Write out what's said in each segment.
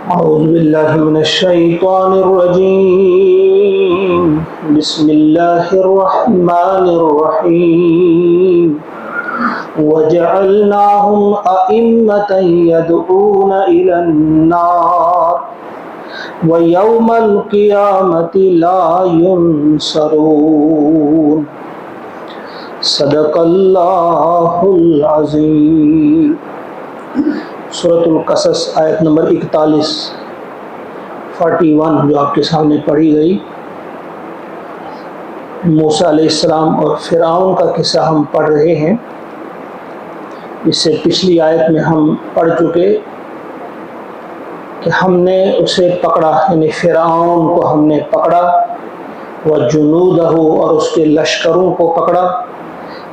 أعوذ بالله من الشيطان الرجيم بسم الله الرحمن الرحيم وجعلناهم أئمة يدعون إلى النار ويوم القيامة لا ينصرون صدق اللہ العظیم۔ سورۃ القصص آیت نمبر 41 جو آپ کے سامنے پڑھی گئی، موسیٰ علیہ السلام اور فرعون کا قصہ ہم پڑھ رہے ہیں۔ اس سے پچھلی آیت میں ہم پڑھ چکے کہ ہم نے اسے پکڑا، یعنی فرعون کو ہم نے پکڑا، وجنودہ اور اس کے لشکروں کو پکڑا،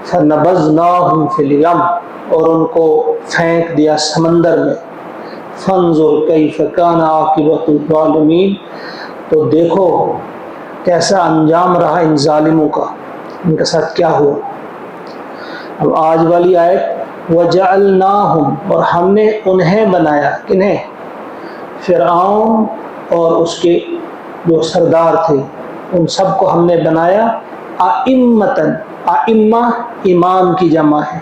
فنبذناہم فی الیم اور ان کو پھینک دیا سمندر میں، فانظر کیف کان عاقبۃ الظالمین تو دیکھو کیسا انجام رہا ان ظالموں کا، ان کے ساتھ کیا ہوا۔ اب آج والی آیت وجعلناہم اور ہم نے انہیں بنایا، کنہیں؟ فرعون اور اس کے جو سردار تھے ان سب کو ہم نے بنایا ائمۃ، ائمہ امام کی جمع ہے،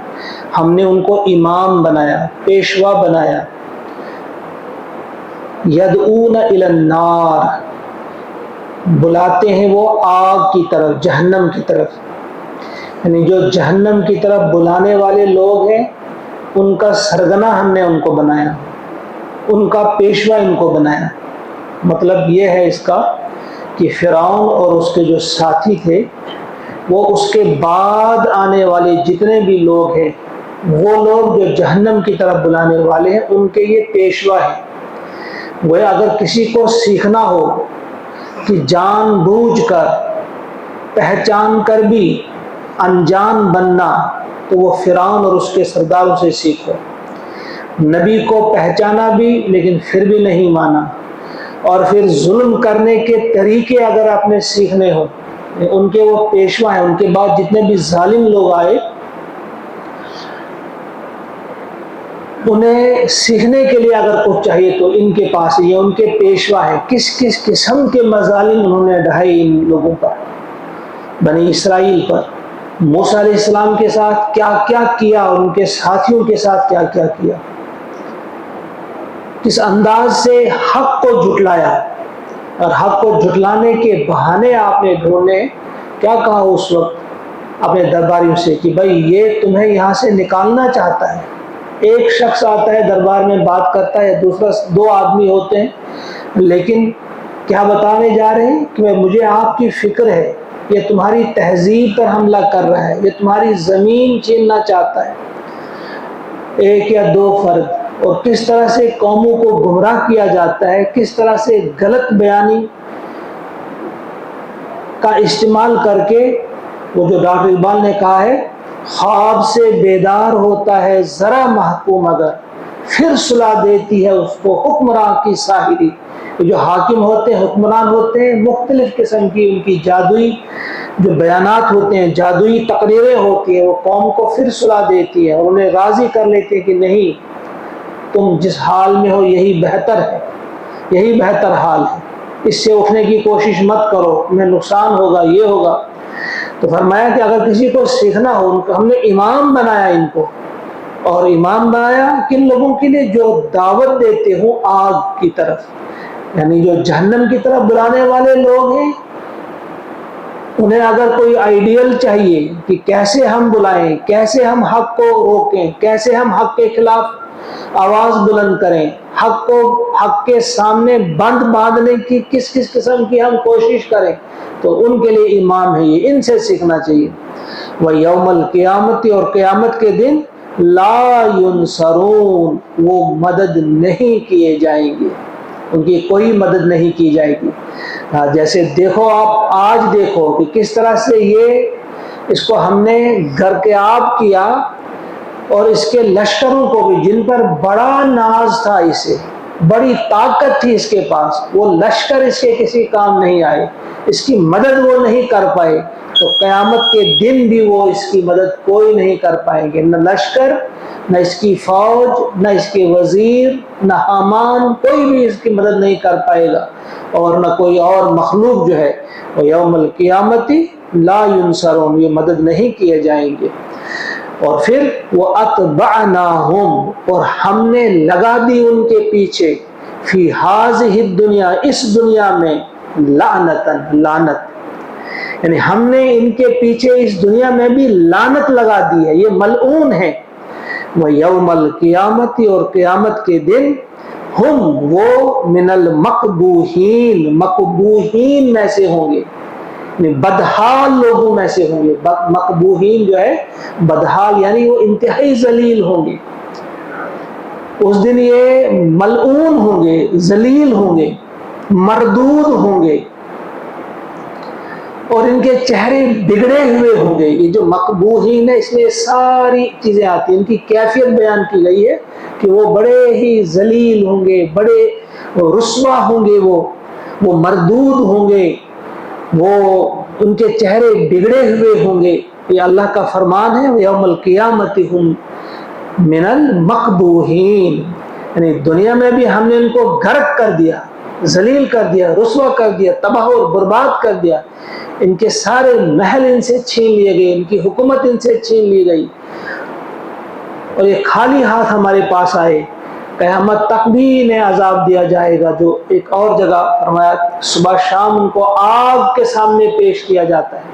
ہم نے ان کو امام بنایا، پیشوا بنایا، یدعون الی النار بلاتے ہیں وہ آگ کی طرف، جہنم کی طرف، یعنی جو جہنم کی طرف بلانے والے لوگ ہیں ان کا سرگنا ہم نے ان کو بنایا، ان کا پیشوا ان کو بنایا۔ مطلب یہ ہے اس کا کہ فرعون اور اس کے جو ساتھی تھے وہ اس کے بعد آنے والے جتنے بھی لوگ ہیں، وہ لوگ جو جہنم کی طرف بلانے والے ہیں ان کے یہ پیشوا ہیں۔ وہ اگر کسی کو سیکھنا ہو کہ جان بوجھ کر پہچان کر بھی انجان بننا تو وہ فرعون اور اس کے سرداروں سے سیکھو۔ نبی کو پہچانا بھی لیکن پھر بھی نہیں مانا، اور پھر ظلم کرنے کے طریقے اگر آپ نے سیکھنے ہو، ان کے وہ پیشوا ہیں، ان کے بعد جتنے بھی ظالم لوگ آئے انہیں سیکھنے کے لیے اگر کچھ چاہیے تو ان کے پاس یہ ان کے پیشوا ہے۔ کس کس قسم کے مظالم انہوں نے ڈھائے ان لوگوں پر، بنی اسرائیل پر، موسیٰ علیہ السلام کے ساتھ کیا کیا کیا، ان کے ساتھیوں کے ساتھ کیا کیا کیا، کس انداز سے حق کو جھٹلایا، اور حق کو جھٹلانے کے بہانے آپ نے ڈھونڈے۔ کیا کہا اس وقت اپنے درباریوں سے کہ بھائی یہ تمہیں یہاں سے نکالنا چاہتا ہے۔ ایک شخص آتا ہے دربار میں بات کرتا ہے، دوسرا دو آدمی ہوتے ہیں، لیکن کیا بتانے جا رہے ہیں کہ مجھے آپ کی فکر ہے، یہ تمہاری تہذیب پر حملہ کر رہا ہے، یہ تمہاری زمین چھیننا چاہتا ہے۔ ایک یا دو فرد، اور کس طرح سے قوموں کو گمراہ کیا جاتا ہے، کس طرح سے غلط بیانی کا استعمال کر کے، وہ جو ڈاکٹر اقبال نے کہا ہے خواب سے بیدار ہوتا ہے ذرا محکوم اگر پھر سلا دیتی ہے اس کو حکمراں کی ساحری۔ جو حاکم ہوتے ہیں، حکمران ہوتے ہیں، مختلف قسم کی ان کی جادوئی جو بیانات ہوتے ہیں، جادوئی تقریریں ہوتی ہیں، وہ قوم کو پھر سلا دیتی ہے اور انہیں راضی کر لیتے ہیں کہ نہیں تم جس حال میں ہو یہی بہتر ہے، یہی بہتر حال ہے، اس سے اٹھنے کی کوشش مت کرو، تمہیں نقصان ہوگا، یہ ہوگا۔ تو فرمایا کہ اگر کسی کو سیکھنا ہو، ہم نے امام بنایا ان کو، اور امام بنایا کن لوگوں کے لیے؟ جو دعوت دیتے ہوں آگ کی طرف، یعنی جو جہنم کی طرف بلانے والے لوگ ہیں، انہیں اگر کوئی آئیڈیل چاہیے کہ کیسے ہم بلائیں، کیسے ہم حق کو روکیں، کیسے ہم حق کے خلاف آواز بلند کریں، حق کو حق کے سامنے بند باندھنے کی کس کس قسم کی ہم کوشش کریں، تو ان کے لیے امام ہے، یہ ان سے سیکھنا چاہیے۔ وَيَوْمَ الْقِيَامَةِ اور قیامت کے دن لا ينصرون وہ مدد نہیں کیے جائیں گے، ان کی کوئی مدد نہیں کی جائے گی۔ جیسے دیکھو آپ آج دیکھو کہ کس طرح سے یہ اس کو ہم نے گھر کے آپ کیا، اور اس کے لشکروں کو بھی جن پر بڑا ناز تھا، اسے بڑی طاقت تھی اس کے پاس، وہ لشکر اس کے کسی کام نہیں آئے، اس کی مدد وہ نہیں کر پائے، تو قیامت کے دن بھی وہ اس کی مدد کوئی نہیں کر پائیں گے، نہ لشکر، نہ اس کی فوج، نہ اس کے وزیر، نہ حامان، کوئی بھی اس کی مدد نہیں کر پائے گا، اور نہ کوئی اور مخلوق جو ہے وہ یوم القیامت لا ینصرون، یہ مدد نہیں کیے جائیں گے۔ اور پھر وہ اتبعناہم، اور ہم نے لگا دی ان کے پیچھے، فی ہذہ الدنیا، اس دنیا میں، لعنتاً، لعنت، یعنی ہم نے ان کے پیچھے اس دنیا میں بھی لعنت لگا دی ہے، یہ ملعون ہے۔ وہ یوم القیامت، اور قیامت کے دن، ہم، وہ، من المقبوحین، مقبوحین میں سے ہوں گے، بدحال لوگوں میں سے ہوں گے۔ مقبوحین جو ہے بدحال، یعنی وہ انتہائی ذلیل ہوں گے۔ اس دن یہ ملعون ہوں گے، ذلیل ہوں گے، مردود ہوں گے، اور ان کے چہرے بگڑے ہوئے ہوں گے۔ یہ جو مقبوحین ہے، اس میں ساری چیزیں آتی ہیں، ان کی کیفیت بیان کی گئی ہے کہ وہ بڑے ہی ذلیل ہوں گے، بڑے رسوا ہوں گے، وہ مردود ہوں گے، وہ ان کے چہرے بگڑے ہوئے ہوں گے۔ یہ اللہ کا فرمان ہے، یوم القیامت ہم من المقبوحین، یعنی دنیا میں بھی ہم نے ان کو غرق کر دیا، ذلیل کر دیا، رسوا کر دیا، تباہ اور برباد کر دیا۔ ان کے سارے محل ان سے چھین لیے گئے، ان کی حکومت ان سے چھین لی گئی، اور یہ خالی ہاتھ ہمارے پاس آئے۔ قیامت تک بھی انہیں عذاب دیا جائے گا، جو ایک اور جگہ فرمایا صبح شام ان کو آگ کے سامنے پیش کیا جاتا ہے۔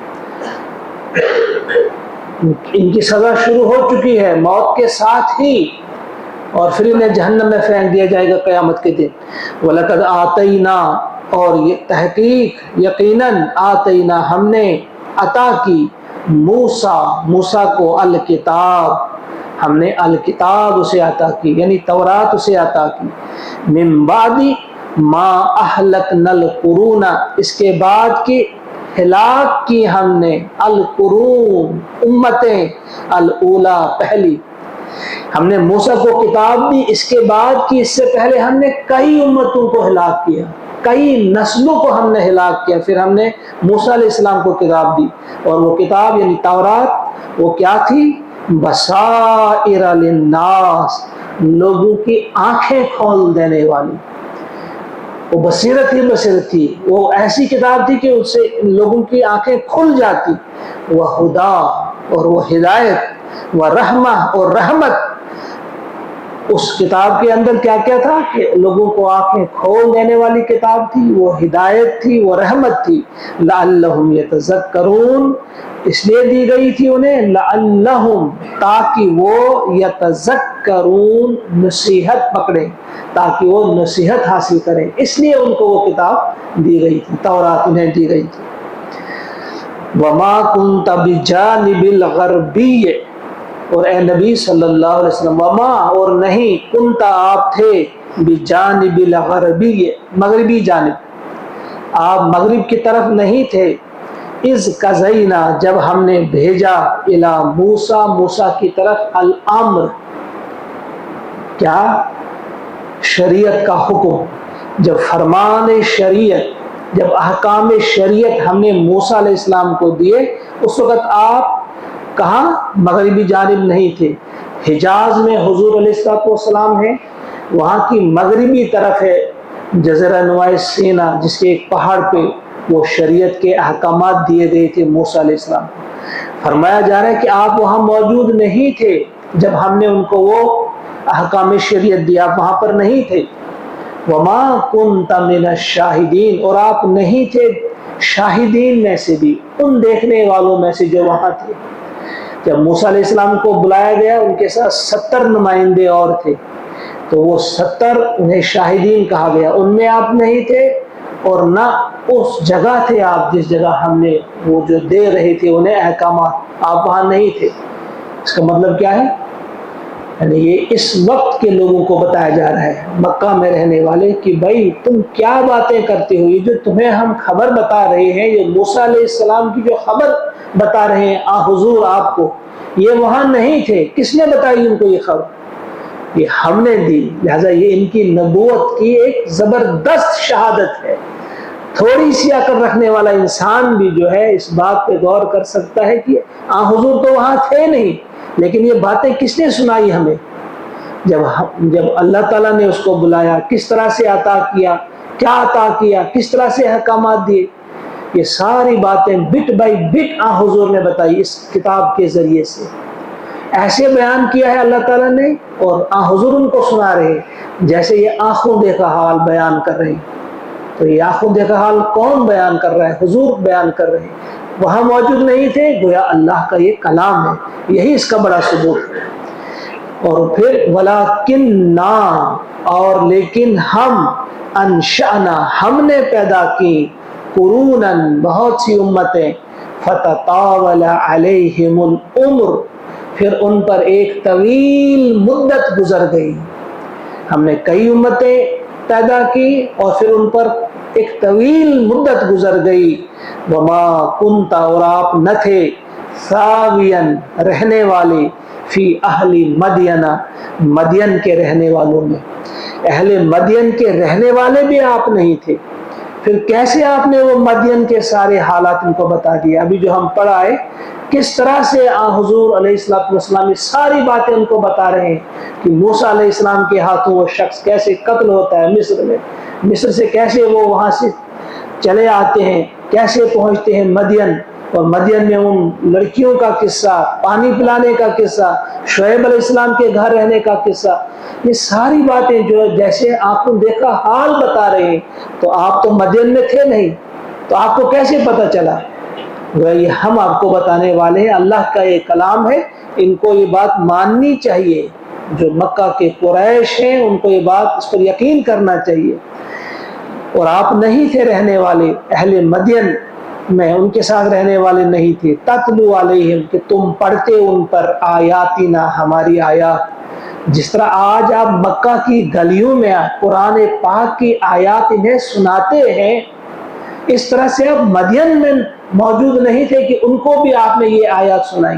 ان کی سزا شروع ہو چکی ہے موت کے ساتھ ہی، اور پھر انہیں جہنم میں پھینک دیا جائے گا قیامت کے دن۔ وَلَقَدْ آتَيْنَا، اور یہ تحقیق یقیناً، آتَيْنَا، ہم نے عطا کی، موسیٰ کو الکتاب، ہم نے الکتاب اسے عطا کی، یعنی تورات اسے عطا کی، من بعد ما اہلکنا القرون، اس کے بعد کی ہلاک کی ہم نے، القرون، امتیں، الاولا، پہلی۔ ہم نے موسیٰ کو کتاب دی، اس کے بعد کی، اس سے پہلے ہم نے کئی امتوں کو ہلاک کیا، کئی نسلوں کو ہم نے ہلاک کیا، پھر ہم نے موسیٰ علیہ السلام کو کتاب دی، اور وہ کتاب یعنی تورات وہ کیا تھی؟ بصائر للناس، لوگوں کی آنکھیں کھول دینے والی، وہ بصیرت ہی بصیرت تھی، وہ ایسی کتاب تھی کہ اس سے لوگوں کی آنکھیں کھل جاتی، وہ ہدا، اور وہ ہدایت، وہ رحمہ، اور رحمت۔ اس کتاب کے اندر کیا کیا تھا کہ لوگوں کو آنکھیں کھول دینے والی کتاب تھی، وہ ہدایت تھی، وہ رحمت تھی۔ لعلہم یتذکرون، اس لیے دی گئی تھی انہیں، لعلہم، تاکہ وہ یتذکرون، نصیحت پکڑیں، تاکہ وہ نصیحت حاصل کریں، اس لیے ان کو وہ کتاب دی گئی تھی، تورات انہیں دی گئی تھی۔ وما کنت بجانب الغربی، اور اے نبی صلی اللہ علیہ وسلم، وما، اور نہیں، کنت، آپ تھے، بجانب الغربی، مغربی جانب، آپ مغرب کی طرف نہیں تھے، اذ قضینا، جب ہم نے بھیجا، الی موسیٰ، موسیٰ کی طرف، الامر، کیا؟ شریعت کا حکم، جب فرمان شریعت، جب احکام شریعت ہم نے موسیٰ علیہ السلام کو دیے، اس وقت آپ کہاں؟ مغربی جانب نہیں تھے، حجاز میں حضور علیہ السلام ہے، وہاں کی مغربی طرف ہے جزیرہ نما سینا، جس کے ایک پہاڑ پہ وہ شریعت کے احکامات دیے گئے تھے موسیٰ علیہ السلام کو۔ فرمایا جا رہا ہے کہ آپ وہاں موجود نہیں تھے جب ہم نے ان کو وہ احکام شریعت دیا، آپ وہاں پر نہیں تھے۔ وما کنت من الشاہدین، اور آپ نہیں تھے شاہدین میں سے بھی، ان دیکھنے والوں میں سے جو وہاں تھے۔ جب موسیٰ علیہ السلام کو بلایا گیا، ان کے ساتھ 70 نمائندے اور تھے، تو وہ 70 انہیں شاہدین کہا گیا، ان میں آپ نہیں تھے، اور نہ اس جگہ تھے آپ جس جگہ ہم نے وہ جو دے رہے تھے انہیں احکامات، آپ وہاں نہیں تھے۔ اس کا مطلب کیا ہے؟ یعنی یہ اس وقت کے لوگوں کو بتایا جا رہا ہے، مکہ میں رہنے والے، کہ بھائی تم کیا باتیں کرتے ہو، یہ جو تمہیں ہم خبر بتا رہے ہیں، یہ موسیٰ علیہ السلام کی جو خبر بتا رہے ہیں حضور آپ کو، یہ وہاں نہیں تھے، کس نے بتائی ان کو یہ خبر؟ یہ ہم نے دی، لہذا یہ ان کی نبوت کی ایک زبردست شہادت ہے۔ تھوڑی سی عقل رکھنے والا انسان بھی جو ہے اس بات پہ غور کر سکتا ہے کہ حضور تو وہاں تھے نہیں، لیکن یہ باتیں کس نے سنائی ہمیں؟ جب اللہ تعالیٰ نے اس کو بلایا، کس طرح سے عطا کیا، کیا عطا کیا، کس طرح سے احکامات دیے، یہ ساری باتیں بٹ بائی بٹ حضور نے بتائی اس کتاب کے ذریعے سے۔ ایسے بیان کیا ہے اللہ تعالیٰ نے، اور حضور ان کو سنا رہے جیسے یہ آنکھوں دیکھا حال بیان کر رہے ہیں۔ تو یہ آنکھوں دیکھا حال کون بیان کر رہا ہے؟ حضور بیان کر رہے ہیں، وہاں موجود نہیں تھے، گویا اللہ کا یہ کلام ہے، یہی اس کا بڑا ثبوت ہے۔ اور پھر وَلَكِنَّا، اور لیکن ہم، انشأنا، ہم نے پیدا کی، قروناً، بہت سی امتیں، فَتَطَاوَلَ عَلَيْهِمُ الْعُمُرُ، پھر ان پر ایک طویل مدت گزر گئی۔ ہم نے کئی امتیں پیدا کی اور پھر ان پر ایک طویل مدت گزر گئی۔ وما کنت، اور آپ نہ تھے، ثاویاً، رہنے والے، فی اہل مدین، مدین کے رہنے والوں میں، اہل مدین کے رہنے والے بھی آپ نہیں تھے۔ پھر کیسے آپ نے وہ مدین کے سارے حالات ان کو بتا دیا؟ ابھی جو ہم پڑھا ہے کس طرح سے حضور علیہ السلام ساری باتیں ان کو بتا رہے ہیں کہ موسیٰ علیہ السلام کے ہاتھوں وہ شخص کیسے قتل ہوتا ہے مصر میں، مصر سے کیسے وہ وہاں سے چلے آتے ہیں، کیسے پہنچتے ہیں مدین، اور مدین میں ان لڑکیوں کا قصہ، پانی پلانے کا قصہ، شعیب علیہ السلام کے گھر رہنے کا قصہ، یہ ساری باتیں جو جیسے آپ کو دیکھا حال بتا رہے ہیں۔ تو آپ تو مدین میں تھے نہیں، تو آپ کو کیسے پتہ چلا؟ یہ ہم آپ کو بتانے والے ہیں، اللہ کا یہ کلام ہے، ان کو یہ بات ماننی چاہیے۔ جو مکہ کے قریش ہیں ان کو یہ بات، اس پر یقین کرنا چاہیے۔ اور آپ نہیں تھے رہنے والے اہل مدین میں، ان کے ساتھ رہنے والے نہیں تھے، تتلو علیہم، کہ تم پڑھتے ان پر، آیاتنا، ہماری آیات۔ جس طرح آج آپ مکہ کی گلیوں میں قرآن پاک کی آیات انہیں سناتے ہیں، اس طرح سے اب مدین میں موجود نہیں تھے کہ ان کو بھی آپ نے یہ آیات سنائی،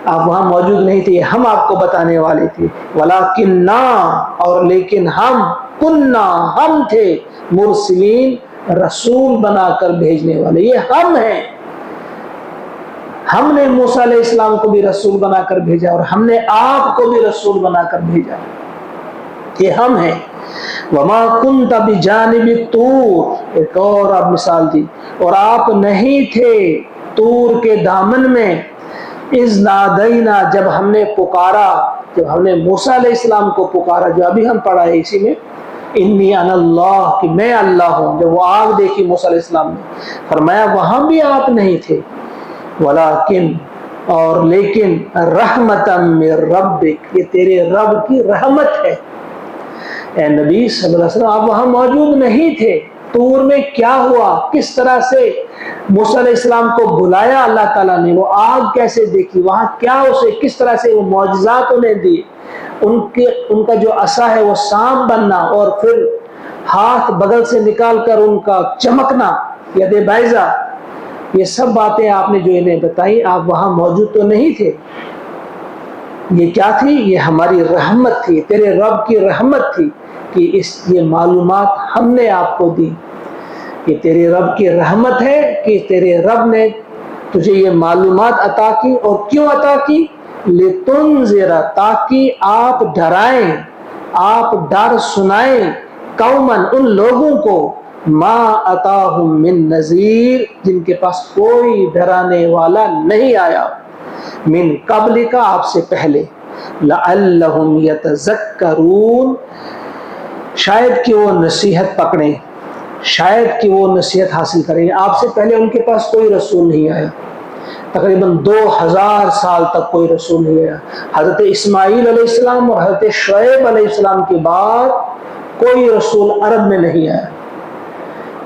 آپ وہاں موجود نہیں تھے، ہم آپ کو بتانے والے تھے۔ وَلَكِنَّا، اور لیکن ہم، کُنَّا، ہم تھے، مرسلین، رسول بنا کر بھیجنے والے، یہ ہم ہیں۔ ہم نے موسیٰ علیہ السلام کو بھی رسول بنا کر بھیجا، اور ہم نے آپ کو بھی رسول بنا کر بھیجا، یہ ہم ہیں۔ وَمَا كُنْتَ بِجَانِبِ الطُّورِ، ایک اور اب مثال دی، اور آپ نہیں تھے طور کے دامن میں، اِذْ نَادَيْنَا، جب ہم نے پکارا، جب ہم نے موسیٰ علیہ السلام کو پکارا، جو ابھی ہم پڑھا ہے اسی میں، انی انا اللہ، کہ میں اللہ ہوں، جب وہ آگ دیکھی موسیٰ علیہ السلام نے، فرمایا وہاں بھی آپ نہیں تھے۔ ولیکن، اور لیکن، رحمتم من ربک، یہ تیرے رب کی رحمت ہے۔ اے نبی صلی اللہ علیہ وسلم، آپ وہاں موجود نہیں تھے، طور میں کیا ہوا، کس طرح سے موسیٰ علیہ السلام کو بلایا اللہ تعالیٰ نے، وہ آگ کیسے دیکھی، وہاں کیا اسے کس طرح سے وہ معجزات انہیں دی، ان کا جو عصا ہے وہ سانپ بننا، اور پھر ہاتھ بغل سے نکال کر ان کا چمکنا، ید بیضا، یہ سب باتیں آپ نے جو انہیں بتائی، آپ وہاں موجود تو نہیں تھے۔ یہ کیا تھی؟ یہ ہماری رحمت تھی، تیرے رب کی رحمت تھی کہ یہ معلومات ہم نے آپ کو دی۔ یہ تیرے رب کی رحمت ہے کہ تیرے رب نے تجھے یہ معلومات عطا کی، اور کیوں عطا کی؟ لِتُنذِرَ، تاکہ آپ ڈرائیں، آپ ڈر سنائیں، قوماً، ان لوگوں کو، ما اتاہم من نذیر، جن کے پاس کوئی ڈرانے والا نہیں آیا، من قبل کا، آپ سے پہلے، لعلہم یتذکرون، شاید کہ وہ نصیحت پکڑیں، شاید کہ وہ نصیحت حاصل کریں۔ آپ سے پہلے ان کے پاس کوئی رسول نہیں آیا، تقریباً 2000 سال تک کوئی رسول نہیں آیا۔ حضرت اسماعیل علیہ السلام اور حضرت شعیب علیہ السلام کے بعد کوئی رسول عرب میں نہیں آیا۔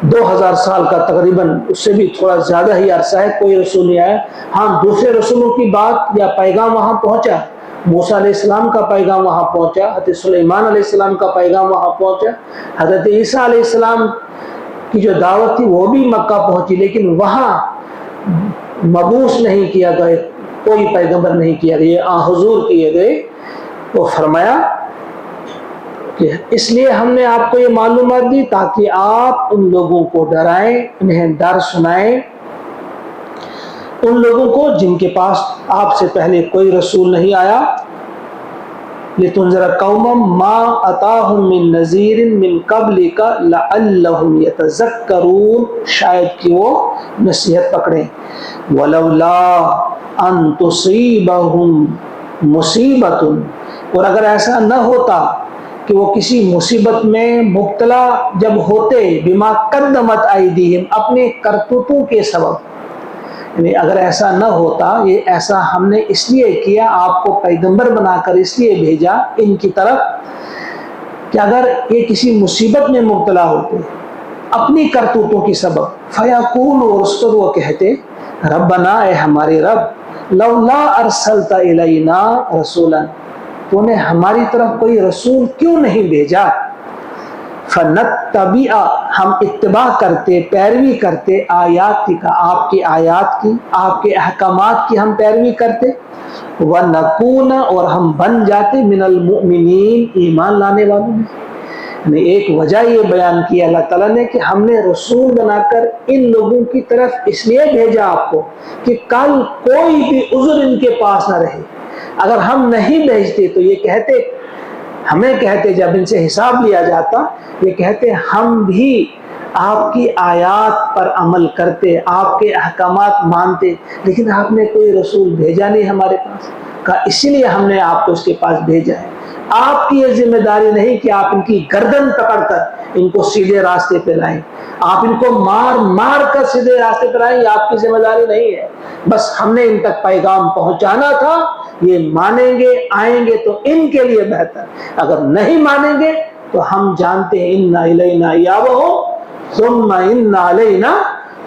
2000 سال کا تقریباً، اس سے بھی تھوڑا زیادہ ہی عرصہ ہے، کوئی رسول نہیں آیا۔ ہاں، دوسرے رسولوں کی بات یا پیغام وہاں پہنچا، موسیٰ علیہ السلام کا پیغام وہاں پہنچا، حضرت سلیمان علیہ السلام کا پیغام وہاں پہنچا، حضرت عیسیٰ علیہ السلام کی جو دعوت تھی وہ بھی مکہ پہنچی، لیکن وہاں مبعوث نہیں کیا گئے، کوئی پیغمبر نہیں کیا گیا، حضور کیے گئے۔ وہ فرمایا کہ اس لیے ہم نے آپ کو یہ معلومات دی تاکہ آپ ان لوگوں کو ڈرائیں، انہیں ڈر سنائیں، ان لوگوں کو جن کے پاس آپ سے پہلے کوئی رسول نہیں آیا. لِتُنذِرَ قَوْمًا مَا أَتَاهُم مِّن نَذِيرٍ مِّن قَبْلِكَ لَعَلَّهُمْ يَتَذَكَّرُونَ، شاید کہ وہ نصیحت پکڑیں. وَلَوْلَا أَن تُصِيبَهُم مُّصِيبَةٌ، اور اگر ایسا نہ ہوتا کہ وہ کسی مصیبت میں مبتلا جب ہوتے، بِمَا قَدَّمَتْ أَيْدِيهِمْ، اپنے کرتوتوں کے سبب، یعنی اگر ایسا نہ ہوتا، یہ ایسا ہم نے اس لیے کیا، آپ کو پیغمبر بنا کر اس لیے بھیجا ان کی طرف کہ اگر یہ کسی مصیبت میں مبتلا ہوتے اپنی کرتوتوں کی سبب، فَيَقُولُ، اور اس پر وہ کہتے، ربنا، اے ہمارے رب، لولا ارسلت الینا رسولا، تو نے ہماری طرف کوئی رسول کیوں نہیں بھیجا. فَنَتَّبِعَ، ہم اتباع کرتے، پیروی کرتے، آیات کا، آپ کی آیات کی، آپ کے احکامات کی ہم پیروی کرتے. وَنَكُونَ، اور ہم بن جاتے، مِنَ الْمُؤْمِنِينَ، ایمان لانے والوں میں. یعنی ایک وجہ یہ بیان کی اللہ تعالیٰ نے کہ ہم نے رسول بنا کر ان لوگوں کی طرف اس لیے بھیجا آپ کو کہ کل کوئی بھی عذر ان کے پاس نہ رہے. اگر ہم نہیں بھیجتے تو یہ کہتے، ہمیں کہتے، جب ان سے حساب لیا جاتا، یہ کہتے ہم بھی آپ کی آیات پر عمل کرتے، آپ کے احکامات مانتے، لیکن آپ نے کوئی رسول بھیجا نہیں ہمارے پاس. کہا اسی لیے ہم نے آپ کو اس کے پاس بھیجا ہے. آپ کی یہ ذمہ داری نہیں کہ آپ ان کی گردن پکڑ کر ان کو سیدھے راستے پہ لائیں، آپ ان کو مار مار کر سیدھے راستے پہ لائیں، یہ آپ کی ذمہ داری نہیں ہے. بس ہم نے ان تک پیغام پہنچانا تھا. یہ مانیں گے، آئیں گے تو ان کے لیے بہتر، اگر نہیں مانیں گے تو ہم جانتے ہیں اِنَّ إِلَيْنَا إِيَابَهُمْ ثُمَّ إِنَّ عَلَيْنَا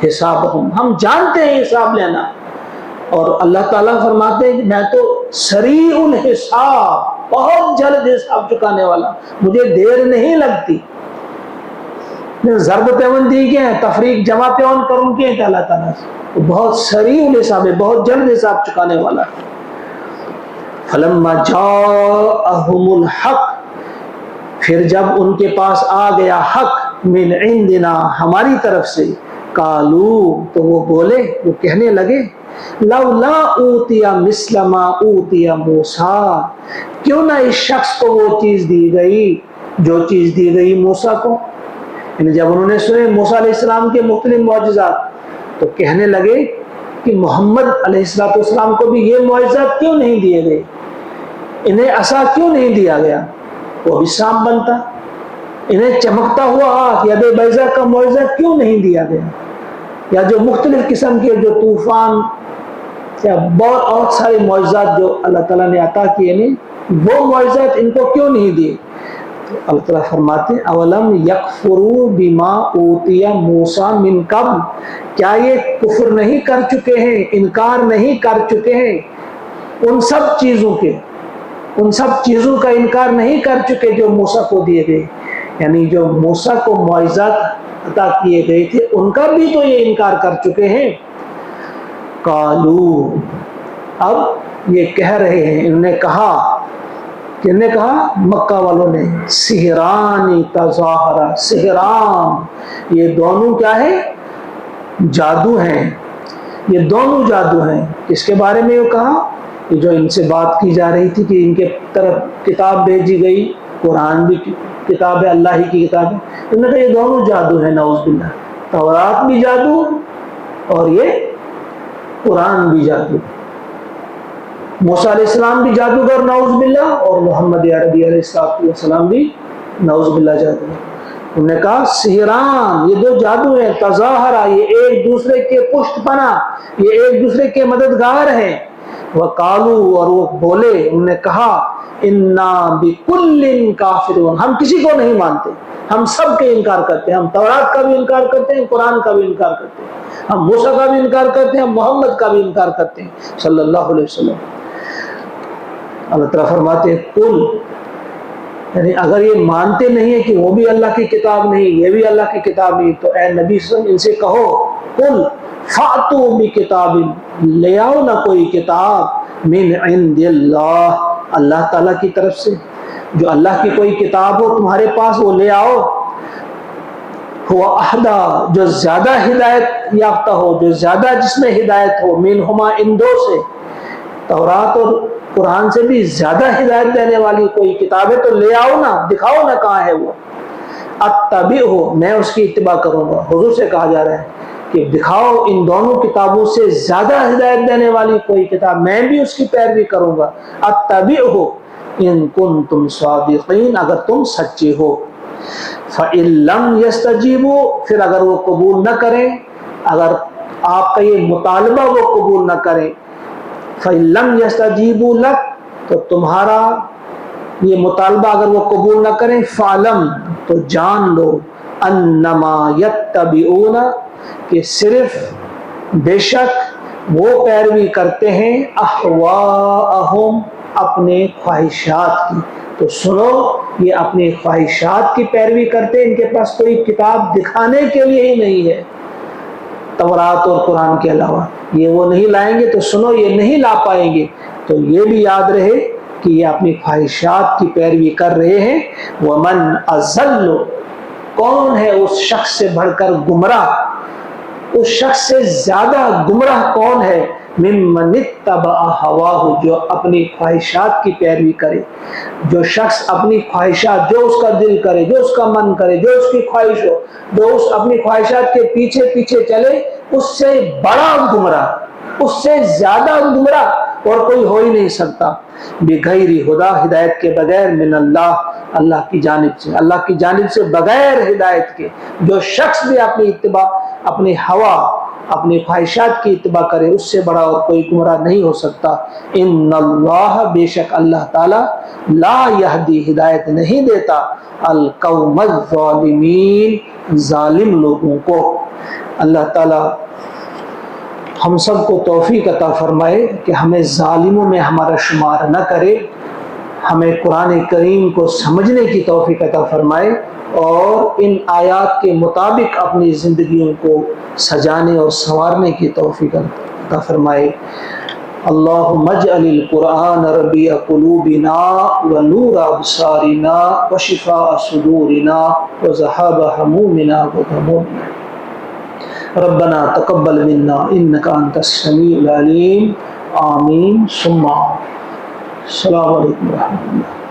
حِسَابَهُمْ، ہم جانتے ہیں حساب لینا. اور اللہ تعالیٰ فرماتے ہیں کہ میں تو سریع الحساب، بہت جلد حساب چکانے والا، مجھے دیر نہیں لگتی. ضرب پیون دی گئے ہیں، تفریق جمع پیون کروں کے ہیں کہ اللہ تعالیٰ سے بہت سریع الحساب ہے، بہت جلد حساب چکانے والا. فَلَمَّا جَاءَهُمُ الْحَقُّ، پھر جب ان کے پاس آ گیا حق، من عندنا، ہماری طرف سے، قالو، تو وہ بولے، وہ کہنے لگے، لولا اوتی مثل ما اوتی موسیٰ، کیوں نہ اس شخص کو وہ چیز دی گئی جو چیز دی گئی موسیٰ کو. یعنی جب انہوں نے سنے موسیٰ علیہ السلام کے مختلف معجزات تو کہنے لگے کہ محمد علیہ السلام کو بھی یہ معجزات کیوں نہیں دیے گئے، انہیں عصا کیوں نہیں دیا گیا، وہ بھی سانپ بنتا. انہیں چمکتا ہوا آنکھ، ید بیضا کا معجزہ کیوں نہیں دیا گیا، یا جو مختلف قسم کے جو طوفان یا بہت سارے معجزات جو اللہ تعالیٰ نے عطا کیے ہیں، وہ معجزات ان کو کیوں نہیں دیے. تو اللہ تعالیٰ فرماتے ہیں اولم یکفروا بما اوتی موسیٰ من قبل، کیا یہ کفر نہیں کر چکے ہیں، انکار نہیں کر چکے ہیں ان سب چیزوں کے، ان سب چیزوں کا انکار نہیں کر چکے جو موسیٰ کو دیے گئے. یعنی جو موسیٰ کو معجزات عطا کیے گئے تھے ان کا بھی تو یہ انکار کر چکے ہیں. قالو، اب یہ کہہ رہے ہیں، انہوں نے کہا، کن نے کہا، مکہ والوں نے، سحرانی تظاہرا، سحران، یہ دونوں کیا ہے، جادو ہیں، یہ دونوں جادو ہیں. کس کے بارے میں یہ کہا، کہ جو ان سے بات کی جا رہی تھی کہ ان کے طرف کتاب بھیجی گئی، قرآن بھی کتاب ہے، اللہ ہی کی کتاب ہے، انہوں نے کہا یہ دونوں جادو ہیں، نعوذ باللہ، تورات بھی جادو اور یہ قرآن بھی جادو. موسیٰ علیہ السلام بھی جادوگر نعوذ باللہ، اور محمد عربی علیہ السلام بھی نعوذ باللہ جادوگر. انہوں نے کہا سحران، یہ دو جادو ہیں، تظاہرہ، یہ ایک دوسرے کے پشت پناہ، یہ ایک دوسرے کے مددگار ہیں. وقالو، اور وہ بولے، انہوں نے کہا، انا بکل کافرون، ہم کسی کو نہیں مانتے، ہم سب کے انکار کرتے ہیں، ہم تورات کا بھی انکار کرتے ہیں، قرآن کا بھی انکار کرتے ہیں، ہم موسیٰ کا بھی انکار کرتے ہیں، ہم محمد کا بھی انکار کرتے ہیں صلی اللہ علیہ وسلم. اللہ تعالیٰ فرماتے ہیں قل، یعنی اگر یہ مانتے نہیں ہیں کہ وہ بھی اللہ کی کتاب نہیں، یہ بھی اللہ کی کتاب نہیں، تو اے نبی صلی اللہ علیہ وسلم ان سے کہو، قل فاتو بکتاب، لے آؤ نہ کوئی کتاب، من عند اللہ، اللہ تعالیٰ کی طرف سے، جو اللہ کی کوئی کتاب ہو تمہارے پاس وہ لے آؤ، ہوا اہدا، جو زیادہ ہدایت یافتہ ہو، جو زیادہ جس میں ہدایت ہو، منہما، ان دو سے، تورات اور قرآن سے بھی زیادہ ہدایت دینے والی کوئی کتاب ہے تو لے آؤ نا، دکھاؤ نا کہاں ہے وہ، اتبعہ، میں اس کی اتباع کروں گا۔ حضور سے کہا جا رہا ہے کہ دکھاؤ ان دونوں کتابوں سے زیادہ ہدایت دینے والی کوئی کتاب، میں بھی اس کی پیروی کروں گا۔ اتبعہ ان کنتم صادقین، اگر تم سچے ہو۔ فَإِن لَمْ يَسْتَجِيبُوا، پھر اگر وہ قبول نہ کریں، اگر آپ کا یہ مطالبہ وہ قبول نہ کریں، فَإِن لَمْ يَسْتَجِيبُوا لَكَ، تو تمہارا یہ مطالبہ اگر وہ قبول نہ کریں، فَعْلَمْ، تو جان لو، أَنَّمَا يَتَّبِعُونَ، کہ صرف بے شک وہ پیروی کرتے ہیں، احواءہم، اپنے خواہشات کی۔ تو سنو، یہ اپنی خواہشات کی پیروی کرتے ہیں، ان کے پاس کوئی کتاب دکھانے کے لیے ہی نہیں ہے تورات اور قرآن کے علاوہ، یہ وہ نہیں لائیں گے تو سنو یہ نہیں لا پائیں گے۔ تو یہ بھی یاد رہے کہ یہ اپنی خواہشات کی پیروی کر رہے ہیں۔ وَمَنْ أَضَلُّ، کون ہے اس شخص سے بڑھ کر گمراہ، اس شخص سے زیادہ گمراہ کون ہے، ممن اتبع ہواہ، جو اپنی خواہشات کی پیروی کرے، جو شخص اپنی خواہشات، جو اس کا دل کرے، جو اس کا من کرے، جو اس کی خواہش ہو، جو اس اپنی خواہشات کے پیچھے پیچھے چلے، اس سے بڑا گمراہ، اس سے زیادہ گمراہ اور کوئی ہو ہی نہیں سکتا۔ بغیر ہدا، ہدایت کے بغیر، من اللہ، اللہ کی جانب سے، اللہ کی جانب سے بغیر ہدایت کے جو شخص بھی اپنی اتباع، اپنی ہوا، اپنی خواہشات کی اتباع کرے، اس سے بڑا اور کوئی گمراہ نہیں ہو سکتا۔ ان اللہ، بے شک اللہ تعالی، لا یہدی، ہدایت نہیں دیتا، القوم الظالمین، ظالم لوگوں کو۔ اللہ تعالی ہم سب کو توفیق عطا فرمائے کہ ہمیں ظالموں میں ہمارا شمار نہ کرے، ہمیں قرآن کریم کو سمجھنے کی توفیق عطا فرمائے اور ان آیات کے مطابق اپنی زندگیوں کو سجانے اور سنوارنے کی توفیق عطا فرمائے۔ اللہم اجعل القرآن ربیع قلوبنا ونور ابصارنا وشفاء صدورنا وذہاب ہمومنا وغمومنا۔ ربنا تقبل منا انک انت السمیع العلیم، آمین ثم آمین۔ السلام علیکم ورحمۃ اللہ۔